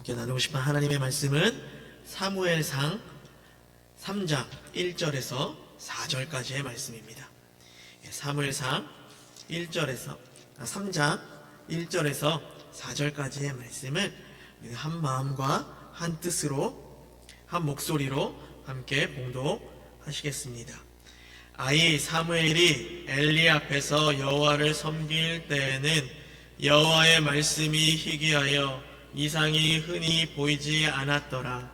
함께 나누고 싶은 하나님의 말씀은 사무엘상 3장 1절에서 4절까지의 말씀입니다. 사무엘상 3장 1절에서 4절까지의 말씀을 한 마음과 한 뜻으로 한 목소리로 함께 봉독하시겠습니다. 아이 사무엘이 엘리 앞에서 여호와를 섬길 때에는 여호와의 말씀이 희귀하여 이상이 흔히 보이지 않았더라.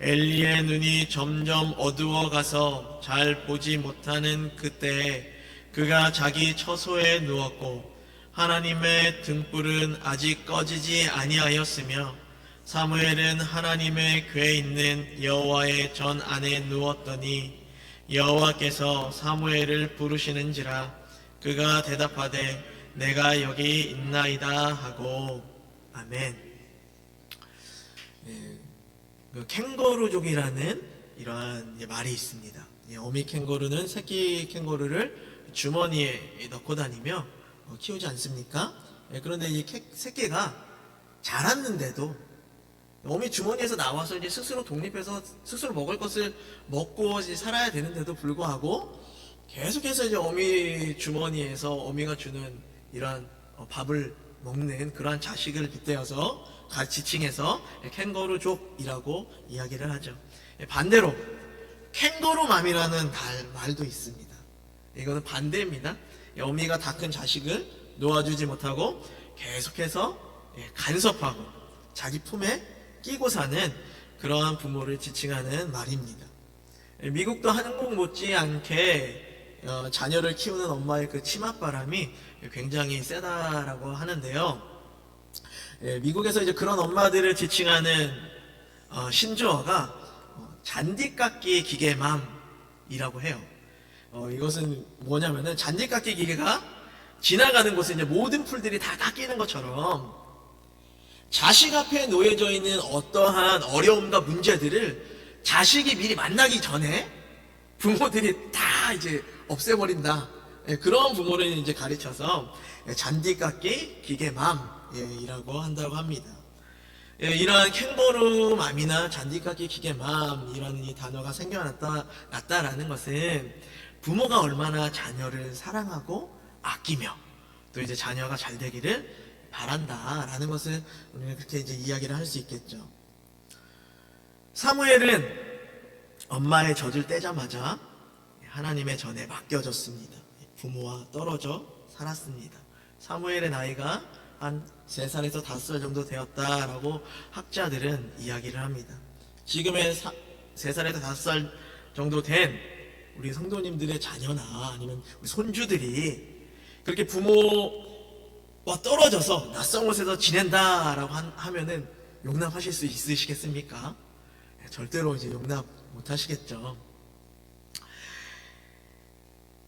엘리의 눈이 점점 어두워 가서 잘 보지 못하는 그때에 그가 자기 처소에 누웠고 하나님의 등불은 아직 꺼지지 아니하였으며 사무엘은 하나님의 궤에 있는 여호와의 전 안에 누웠더니 여호와께서 사무엘을 부르시는지라 그가 대답하되 내가 여기 있나이다 하고. 아멘. 캥거루족이라는 이러한 말이 있습니다. 어미 캥거루는 새끼 캥거루를 주머니에 넣고 다니며 키우지 않습니까? 그런데 이 새끼가 자랐는데도 어미 주머니에서 나와서 이제 스스로 독립해서 스스로 먹을 것을 먹고 이제 살아야 되는데도 불구하고 계속해서 이제 어미 주머니에서 어미가 주는 이러한 밥을 먹는 그러한 자식을 빗대어서 같이 지칭해서 캥거루족이라고 이야기를 하죠. 반대로 캥거루맘이라는 말도 있습니다. 이거는 반대입니다. 어미가 다 큰 자식을 놓아주지 못하고 계속해서 간섭하고 자기 품에 끼고 사는 그러한 부모를 지칭하는 말입니다. 미국도 한국 못지않게 자녀를 키우는 엄마의 그 치맛바람이 굉장히 세다라고 하는데요. 미국에서 이제 그런 엄마들을 지칭하는 신조어가 잔디깎기 기계맘이라고 해요. 이것은 뭐냐면은 잔디깎기 기계가 지나가는 곳에 이제 모든 풀들이 다 깎이는 것처럼 자식 앞에 놓여져 있는 어떠한 어려움과 문제들을 자식이 미리 만나기 전에 부모들이 다 이제 없애버린다. 그런 부모를 이제 가르쳐서 잔디깎기 기계맘이라고 한다고 합니다. 이러한 캥거루맘이나 잔디깎기 기계맘이라는 이 단어가 생겨났다라는 것은 부모가 얼마나 자녀를 사랑하고 아끼며 또 이제 자녀가 잘 되기를 바란다라는 것을 우리는 그렇게 이제 이야기를 할 수 있겠죠. 사무엘은 엄마의 젖을 떼자마자 하나님의 전에 맡겨졌습니다. 부모와 떨어져 살았습니다. 사무엘의 나이가 한 3살에서 5살 정도 되었다라고 학자들은 이야기를 합니다. 지금의 3살에서 5살 정도 된 우리 성도님들의 자녀나 아니면 우리 손주들이 그렇게 부모와 떨어져서 낯선 곳에서 지낸다라고 하면은 용납하실 수 있으시겠습니까? 절대로 이제 용납 못 하시겠죠.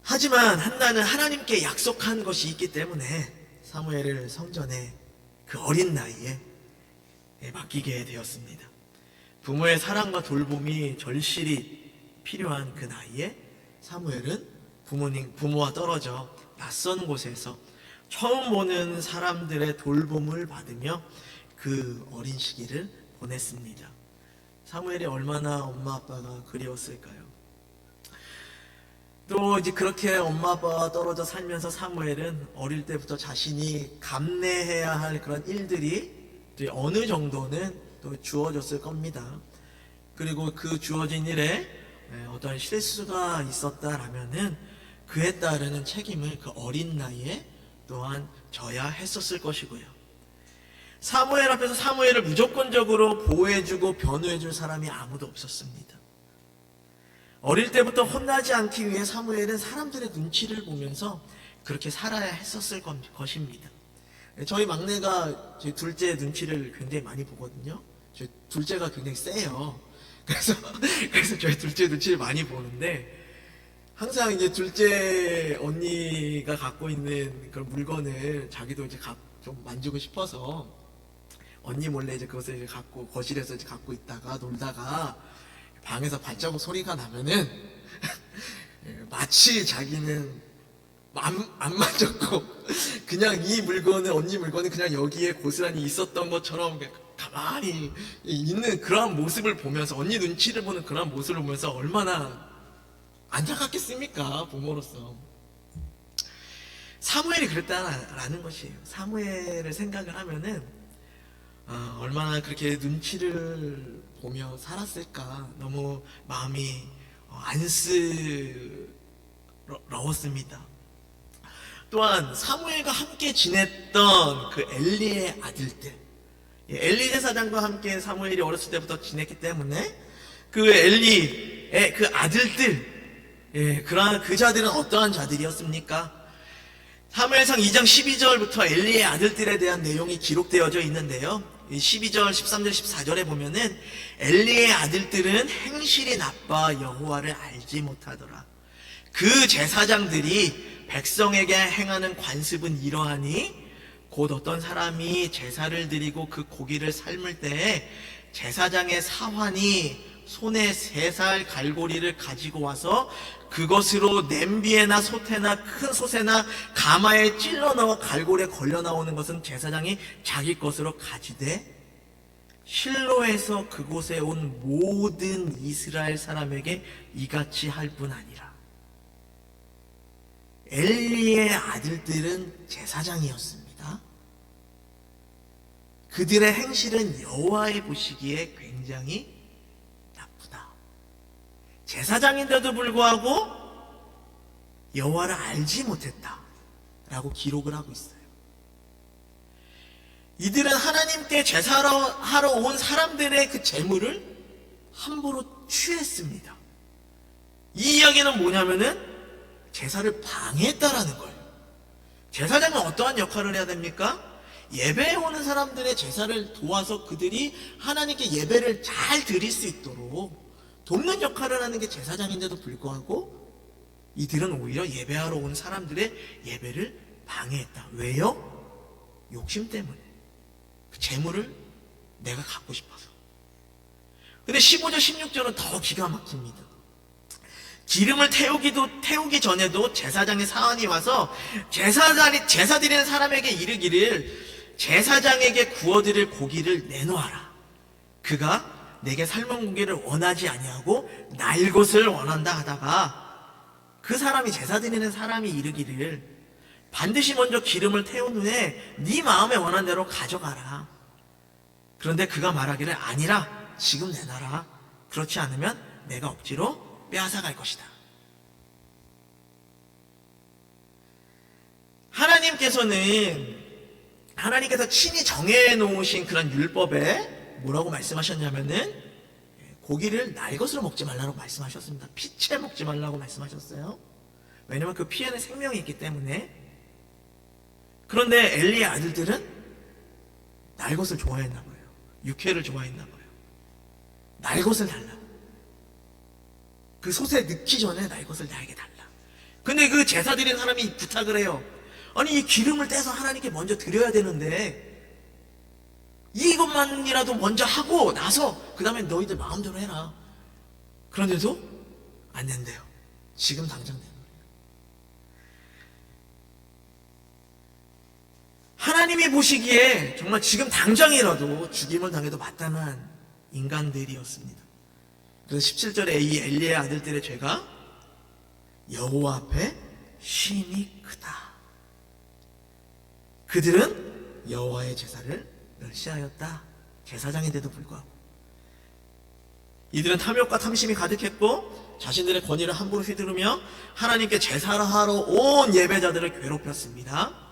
하지만 한나는 하나님께 약속한 것이 있기 때문에 사무엘을 성전에 그 어린 나이에 맡기게 되었습니다. 부모의 사랑과 돌봄이 절실히 필요한 그 나이에 사무엘은 부모와 떨어져 낯선 곳에서 처음 보는 사람들의 돌봄을 받으며 그 어린 시기를 보냈습니다. 사무엘이 얼마나 엄마 아빠가 그리웠을까요? 또 이제 그렇게 엄마 아빠와 떨어져 살면서 사무엘은 어릴 때부터 자신이 감내해야 할 그런 일들이 어느 정도는 또 주어졌을 겁니다. 그리고 그 주어진 일에 어떤 실수가 있었다라면은 그에 따르는 책임을 그 어린 나이에 또한 져야 했었을 것이고요. 사무엘 앞에서 사무엘을 무조건적으로 보호해주고 변호해줄 사람이 아무도 없었습니다. 어릴 때부터 혼나지 않기 위해 사무엘은 사람들의 눈치를 보면서 그렇게 살아야 했었을 것입니다. 저희 막내가 저희 둘째 눈치를 굉장히 많이 보거든요. 저희 둘째가 굉장히 세요. 그래서 저희 둘째 눈치를 많이 보는데 항상 이제 둘째 언니가 갖고 있는 그런 물건을 자기도 이제 좀 만지고 싶어서 언니 몰래 이제 그것을 이제 갖고 거실에서 이제 갖고 있다가 놀다가 방에서 발자국 소리가 나면은 마치 자기는 안 만졌고 그냥 이 물건은 언니 물건은 그냥 여기에 고스란히 있었던 것처럼 가만히 있는 그러한 모습을 보면서, 언니 눈치를 보는 그러한 모습을 보면서 얼마나 안타깝겠습니까, 부모로서. 사무엘이 그랬다라는 것이에요. 사무엘을 생각을 하면은 얼마나 그렇게 눈치를 보며 살았을까, 너무 마음이 안쓰러웠습니다. 또한 사무엘과 함께 지냈던 그 엘리의 아들들, 엘리 제사장과 함께 사무엘이 어렸을 때부터 지냈기 때문에 그 엘리의 그 아들들, 그러한 그 자들은 어떠한 자들이었습니까? 사무엘상 2장 12절부터 엘리의 아들들에 대한 내용이 기록되어져 있는데요, 12절, 13절, 14절에 보면은 엘리의 아들들은 행실이 나빠 여호와를 알지 못하더라. 그 제사장들이 백성에게 행하는 관습은 이러하니 곧 어떤 사람이 제사를 드리고 그 고기를 삶을 때에 제사장의 사환이 손에 3살 갈고리를 가지고 와서 그것으로 냄비에나 솥에나 큰 솥에나 가마에 찔러 넣어 갈고리에 걸려 나오는 것은 제사장이 자기 것으로 가지되 실로에서 그곳에 온 모든 이스라엘 사람에게 이같이 할 뿐 아니라. 엘리의 아들들은 제사장이었습니다. 그들의 행실은 여호와의 보시기에 굉장히 나쁘다. 제사장인데도 불구하고 여호와를 알지 못했다 라고 기록을 하고 있어요. 이들은 하나님께 제사하러 온 사람들의 그 재물을 함부로 취했습니다. 이 이야기는 뭐냐면은 제사를 방해했다라는 거예요. 제사장은 어떠한 역할을 해야 됩니까? 예배에 오는 사람들의 제사를 도와서 그들이 하나님께 예배를 잘 드릴 수 있도록 돕는 역할을 하는 게 제사장인데도 불구하고 이들은 오히려 예배하러 온 사람들의 예배를 방해했다. 왜요? 욕심 때문에. 그 재물을 내가 갖고 싶어서. 근데 15절 16절은 더 기가 막힙니다. 기름을 태우기 전에도 제사장의 사환이 와서 제사 드리는 사람에게 이르기를 제사장에게 구워드릴 고기를 내놓아라. 그가 내게 삶은 고기를 원하지 아니하고 날 것을 원한다 하다가 그 사람이 제사 드리는 사람이 이르기를 반드시 먼저 기름을 태운 후에 네 마음에 원한 대로 가져가라. 그런데 그가 말하기를 아니라 지금 내놔라. 그렇지 않으면 내가 억지로 빼앗아갈 것이다. 하나님께서 친히 정해놓으신 그런 율법에 뭐라고 말씀하셨냐면은 고기를 날 것으로 먹지 말라고 말씀하셨습니다. 피채 먹지 말라고 말씀하셨어요. 왜냐면 그 피에는 생명이 있기 때문에. 그런데 엘리의 아들들은 날 것을 좋아했나 봐요. 육회를 좋아했나 봐요. 날 것을 달라. 그 솥에 넣기 전에 날 것을 나에게 달라. 근데 그 제사 드리는 사람이 부탁을 해요. 아니 이 기름을 떼서 하나님께 먼저 드려야 되는데 이것만이라도 먼저 하고 나서 그 다음에 너희들 마음대로 해라. 그런데도 안 된대요. 지금 당장 내놓으래요. 하나님이 보시기에 정말 지금 당장이라도 죽임을 당해도 마땅한 인간들이었습니다. 그래서 17절에 이 엘리의 아들들의 죄가 여호와 앞에 심히 크다. 그들은 여호와의 제사를 멸시하였다. 제사장인데도 불구하고. 이들은 탐욕과 탐심이 가득했고 자신들의 권위를 함부로 휘두르며 하나님께 제사를 하러 온 예배자들을 괴롭혔습니다.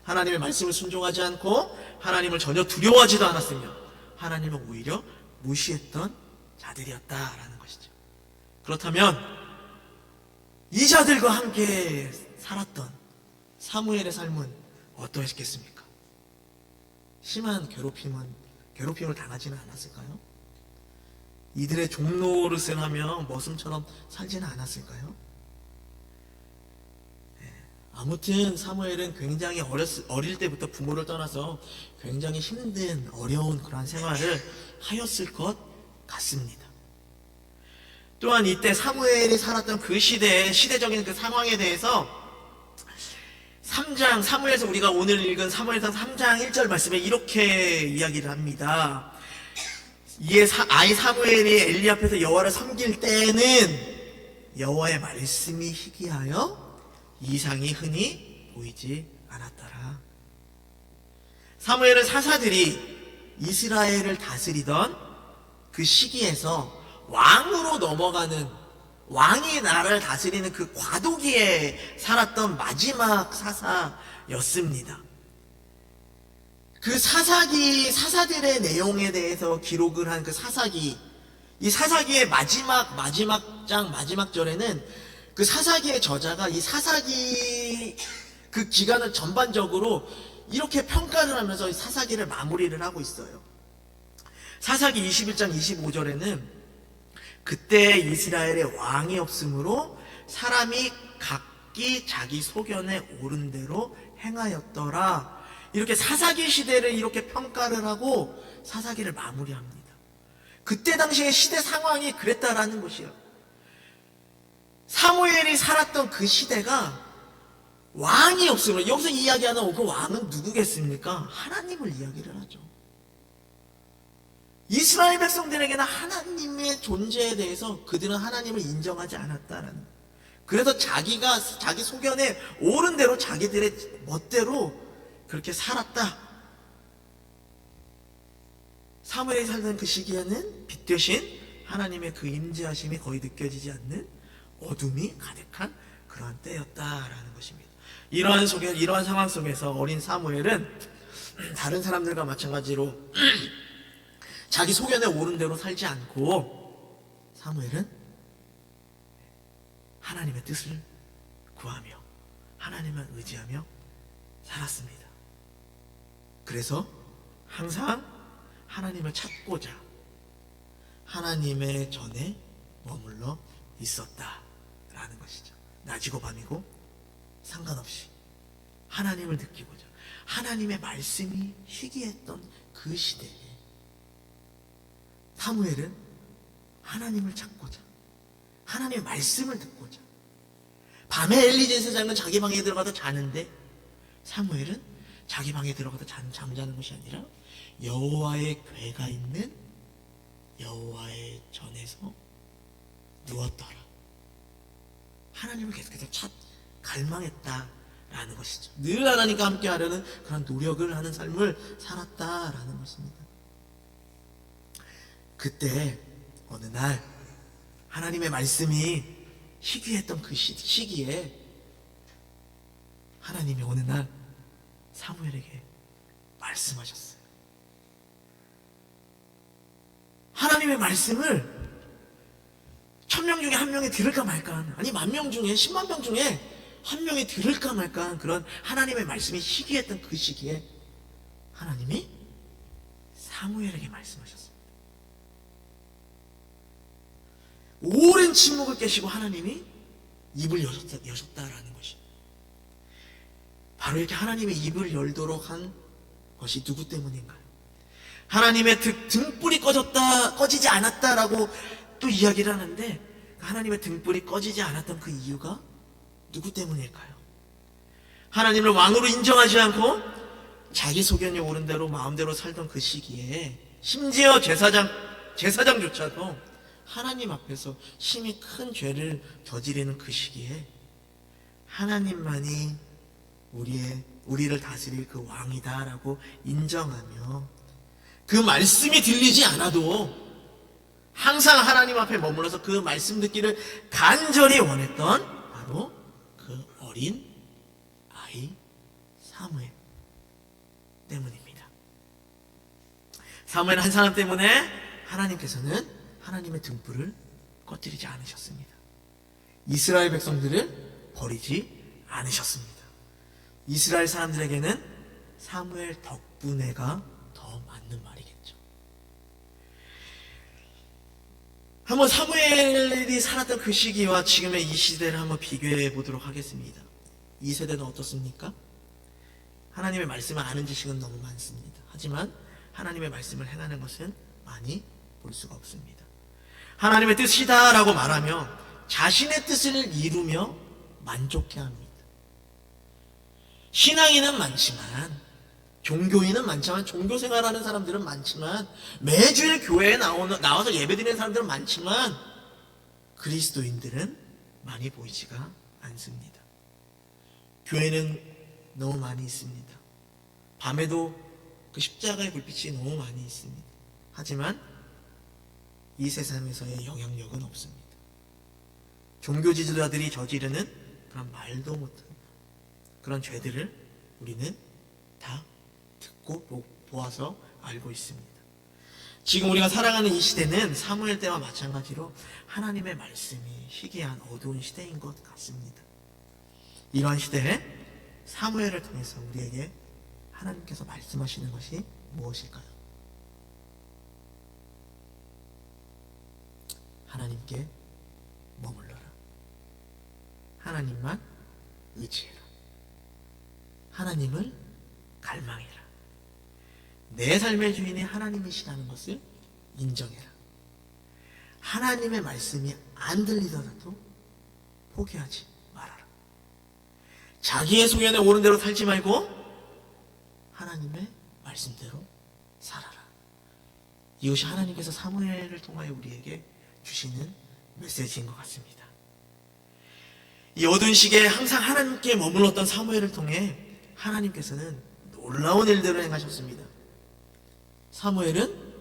하나님의 말씀을 순종하지 않고 하나님을 전혀 두려워하지도 않았으며 하나님을 오히려 무시했던 자들이었다라는 것이죠. 그렇다면 이 자들과 함께 살았던 사무엘의 삶은 어떠했겠습니까? 심한 괴롭힘을 당하지는 않았을까요? 이들의 종노릇을 하며 머슴처럼 살지는 않았을까요? 아무튼 사무엘은 굉장히 어릴 때부터 부모를 떠나서 굉장히 힘든 어려운 그러한 생활을 하였을 것 같습니다. 또한 이때 사무엘이 살았던 그 시대적인 그 상황에 대해서 3장 사무엘에서 우리가 오늘 읽은 사무엘상 3장 1절 말씀에 이렇게 이야기를 합니다. 이에 아이 사무엘이 엘리 앞에서 여호와를 섬길 때에는 여호와의 말씀이 희귀하여 이상이 흔히 보이지 않았더라. 사무엘은 사사들이 이스라엘을 다스리던 그 시기에서 왕으로 넘어가는, 왕이 나라를 다스리는 그 과도기에 살았던 마지막 사사였습니다. 그 사사들의 내용에 대해서 기록을 한 그 사사기, 이 사사기의 마지막 장, 마지막 절에는 그 사사기의 저자가 이 사사기 그 기간을 전반적으로 이렇게 평가를 하면서 이 사사기를 마무리를 하고 있어요. 사사기 21장 25절에는 그때 이스라엘에 왕이 없으므로 사람이 각기 자기 소견에 옳은 대로 행하였더라. 이렇게 사사기 시대를 이렇게 평가를 하고 사사기를 마무리합니다. 그때 당시의 시대 상황이 그랬다라는 것이에요. 사무엘이 살았던 그 시대가 왕이 없으면, 여기서 이야기하는 그 왕은 누구겠습니까? 하나님을 이야기를 하죠. 이스라엘 백성들에게는 하나님의 존재에 대해서 그들은 하나님을 인정하지 않았다라는, 그래서 자기 소견에 옳은 대로 자기들의 멋대로 그렇게 살았다. 사무엘이 살던 그 시기에는 빛 대신 하나님의 그 임재하심이 거의 느껴지지 않는 어둠이 가득한 그러한 때였다라는 것입니다. 이러한 상황 속에서 어린 사무엘은 다른 사람들과 마찬가지로 자기 소견에 옳은 대로 살지 않고, 사무엘은 하나님의 뜻을 구하며 하나님을 의지하며 살았습니다. 그래서 항상 하나님을 찾고자 하나님의 전에 머물러 있었다라는 것이죠. 낮이고 밤이고 상관없이 하나님을 느끼고자, 하나님의 말씀이 희귀했던 그 시대에 사무엘은 하나님을 찾고자, 하나님의 말씀을 듣고자, 밤에 엘리 제사장은 자기 방에 들어가서 자는데 사무엘은 자기 방에 들어가서 잠자는 것이 아니라 여호와의 궤가 있는 여호와의 전에서 누웠더라. 하나님을 계속해서 갈망했다라는 것이죠. 늘 하나님과 함께 하려는 그런 노력을 하는 삶을 살았다라는 것입니다. 그때 어느 날 하나님의 말씀이 희귀했던 그 시기에 하나님이 어느 날 사무엘에게 말씀하셨어요. 하나님의 말씀을 1000명 중에 한 명이 들을까 말까 하는, 아니 10,000명 중에 10만 명 중에 한 명이 들을까 말까 하는 그런 하나님의 말씀이 희귀했던 그 시기에 하나님이 사무엘에게 말씀하셨습니다. 오랜 침묵을 깨시고 하나님이 입을 여셨다라는 것이, 바로 이렇게 하나님의 입을 열도록 한 것이 누구 때문인가요? 하나님의 등불이 꺼지지 않았다라고 또 이야기를 하는데, 하나님의 등불이 꺼지지 않았던 그 이유가 누구 때문일까요? 하나님을 왕으로 인정하지 않고 자기 소견이 옳은 대로 마음대로 살던 그 시기에, 심지어 제사장조차도 하나님 앞에서 심히 큰 죄를 저지르는 그 시기에 하나님만이 우리를 다스릴 그 왕이다라고 인정하며 그 말씀이 들리지 않아도 항상 하나님 앞에 머물러서 그 말씀 듣기를 간절히 원했던 바로 그 어린 아이 사무엘 때문입니다. 사무엘 한 사람 때문에 하나님께서는 하나님의 등불을 꺼뜨리지 않으셨습니다. 이스라엘 백성들을 버리지 않으셨습니다. 이스라엘 사람들에게는 사무엘 덕분에가 더 맞는 말이겠죠. 한번 사무엘이 살았던 그 시기와 지금의 이 시대를 한번 비교해 보도록 하겠습니다. 이 세대는 어떻습니까? 하나님의 말씀을 아는 지식은 너무 많습니다. 하지만 하나님의 말씀을 행하는 것은 많이 볼 수가 없습니다. 하나님의 뜻이다라고 말하며 자신의 뜻을 이루며 만족해합니다. 신앙인은 많지만 종교인은 많지만, 종교 생활하는 사람들은 많지만, 매주일 교회에 나와서 예배드리는 사람들은 많지만, 그리스도인들은 많이 보이지가 않습니다. 교회는 너무 많이 있습니다. 밤에도 그 십자가의 불빛이 너무 많이 있습니다. 하지만 이 세상에서의 영향력은 없습니다. 종교 지도자들이 저지르는 그런 말도 못하는 그런 죄들을 우리는 다 듣고 보아서 알고 있습니다. 지금 우리가 살아가는 이 시대는 사무엘 때와 마찬가지로 하나님의 말씀이 희귀한 어두운 시대인 것 같습니다. 이러한 시대에 사무엘을 통해서 우리에게 하나님께서 말씀하시는 것이 무엇일까요? 하나님께 머물러라. 하나님만 의지해라. 하나님을 갈망해라. 내 삶의 주인이 하나님이시라는 것을 인정해라. 하나님의 말씀이 안 들리더라도 포기하지 말아라. 자기의 소견에 오른 대로 살지 말고 하나님의 말씀대로 살아라. 이것이 하나님께서 사무엘을 통하여 우리에게 주시는 메시지인 것 같습니다. 이 어두운 시기에 항상 하나님께 머물렀던 사무엘을 통해 하나님께서는 놀라운 일들을 행하셨습니다. 사무엘은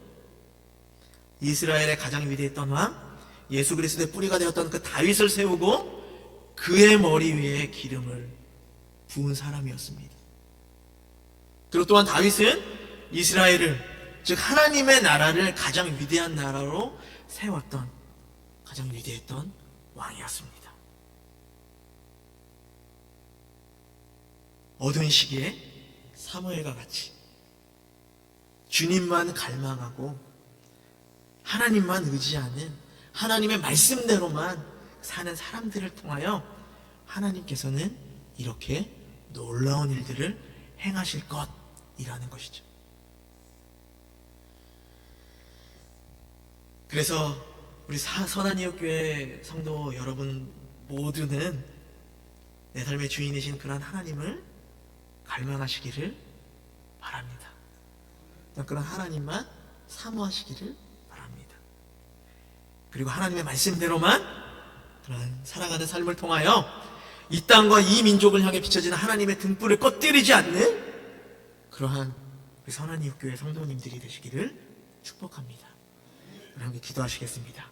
이스라엘의 가장 위대했던 왕, 예수 그리스도의 뿌리가 되었던 그 다윗을 세우고 그의 머리 위에 기름을 부은 사람이었습니다. 그리고 또한 다윗은 이스라엘을, 즉 하나님의 나라를 가장 위대한 나라로 세웠던 가장 위대했던 왕이었습니다. 어두운 시기에 사무엘과 같이 주님만 갈망하고 하나님만 의지하는, 하나님의 말씀대로만 사는 사람들을 통하여 하나님께서는 이렇게 놀라운 일들을 행하실 것이라는 것이죠. 그래서 우리 선한이웃교회 성도 여러분 모두는 내 삶의 주인이신 그런 하나님을 갈망하시기를 바랍니다. 그런 하나님만 사모하시기를 바랍니다. 그리고 하나님의 말씀대로만 그런 살아가는 삶을 통하여 이 땅과 이 민족을 향해 비춰지는 하나님의 등불을 꺼뜨리지 않는 그러한 우리 선한이웃교회 성도님들이 되시기를 축복합니다. 우리 함께 기도하시겠습니다.